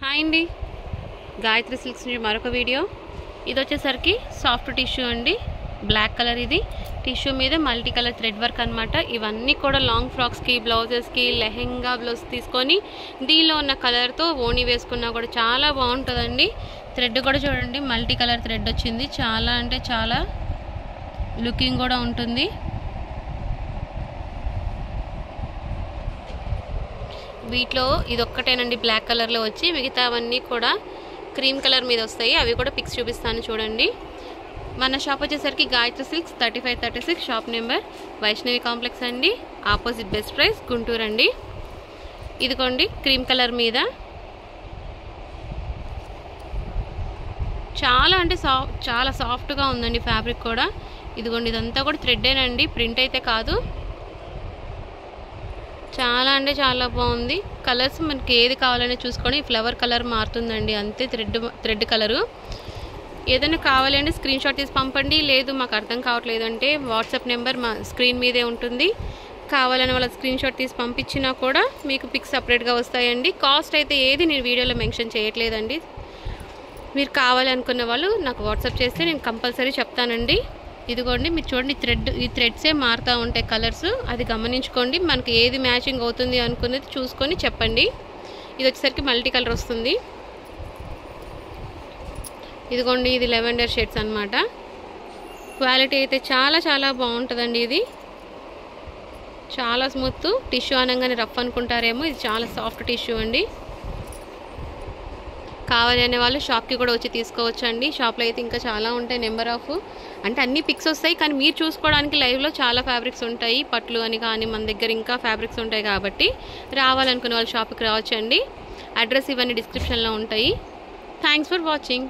Hi అండి, Gayatri silks నుంచి మరొక వీడియో. ఇది వచ్చేసరికి సాఫ్ట్ టిష్యూ అండి, బ్లాక్ కలర్. ఇది టిష్యూ మీద మల్టీ కలర్ థ్రెడ్ వర్క్ అనమాట. ఇవన్నీ కూడా లాంగ్ ఫ్రాక్స్కి, బ్లౌజెస్కి, లెహెంగా బ్లౌజ్ తీసుకొని దీనిలో ఉన్న కలర్తో ఓణి వేసుకున్నా కూడా చాలా బాగుంటుందండి. థ్రెడ్ కూడా చూడండి, మల్టీ కలర్ థ్రెడ్ వచ్చింది. చాలా అంటే చాలా లుకింగ్ కూడా ఉంటుంది. వీటిలో ఇదొక్కటేనండి బ్లాక్ కలర్లో వచ్చి, మిగతావన్నీ కూడా క్రీమ్ కలర్ మీద వస్తాయి. అవి కూడా పిక్స్ చూపిస్తాను చూడండి. మన షాప్ వచ్చేసరికి Gayatri silks 3536 shop number, Vaishnavi complex అండి, ఆపోజిట్ బెస్ట్ ప్రైస్, గుంటూరు అండి. ఇదిగోండి క్రీమ్ కలర్ మీద చాలా అంటే చాలా సాఫ్ట్గా ఉందండి ఫ్యాబ్రిక్ కూడా. ఇదిగోండి ఇదంతా కూడా థ్రెడ్డేనండి, ప్రింట్ అయితే కాదు. చాలా అంటే చాలా బాగుంది. కలర్స్ మనకి ఏది కావాలని చూసుకొని ఫ్లవర్ కలర్ మారుతుందండి, అంతే. థ్రెడ్ కలరు ఏదైనా కావాలంటే స్క్రీన్ షాట్ తీసి పంపండి. లేదు మాకు అర్థం కావట్లేదు అంటే వాట్సాప్ నెంబర్ మా స్క్రీన్ మీదే ఉంటుంది. కావాలని వాళ్ళ స్క్రీన్ షాట్ తీసి పంపించినా కూడా మీకు పిక్స్ సపరేట్గా వస్తాయండి. కాస్ట్ అయితే ఏది నేను వీడియోలో మెన్షన్ చేయట్లేదండి. మీరు కావాలనుకున్న వాళ్ళు నాకు వాట్సాప్ చేస్తే నేను కంపల్సరీ చెప్తానండి. ఇదిగోండి మీరు చూడండి, ఈ థ్రెడ్సే మారుతూ ఉంటాయి కలర్స్, అది గమనించుకోండి. మనకి ఏది మ్యాచింగ్ అవుతుంది అనుకున్నది చూసుకొని చెప్పండి. ఇది వచ్చేసరికి మల్టీ కలర్ వస్తుంది. ఇదిగోండి ఇది లెవెండర్ షేడ్స్ అనమాట. క్వాలిటీ అయితే చాలా చాలా బాగుంటుందండి. ఇది చాలా స్మూత్. టిష్యూ అనగానే రఫ్ అనుకుంటారేమో, ఇది చాలా సాఫ్ట్ టిష్యూ అండి. కావాలి అనే వాళ్ళు షాప్కి కూడా వచ్చి తీసుకోవచ్చు అండి. షాప్లో అయితే ఇంకా చాలా ఉంటాయి, నెంబర్ ఆఫ్, అంటే అన్ని పిక్స్ వస్తాయి. కానీ మీరు చూసుకోవడానికి లైవ్లో చాలా ఫ్యాబ్రిక్స్ ఉంటాయి, పట్లు అని కానీ మన దగ్గర ఇంకా ఫ్యాబ్రిక్స్ ఉంటాయి. కాబట్టి రావాలనుకునే వాళ్ళు షాప్కి రావచ్చు అండి. అడ్రస్ ఇవన్నీ డిస్క్రిప్షన్లో ఉంటాయి. Thanks for watching.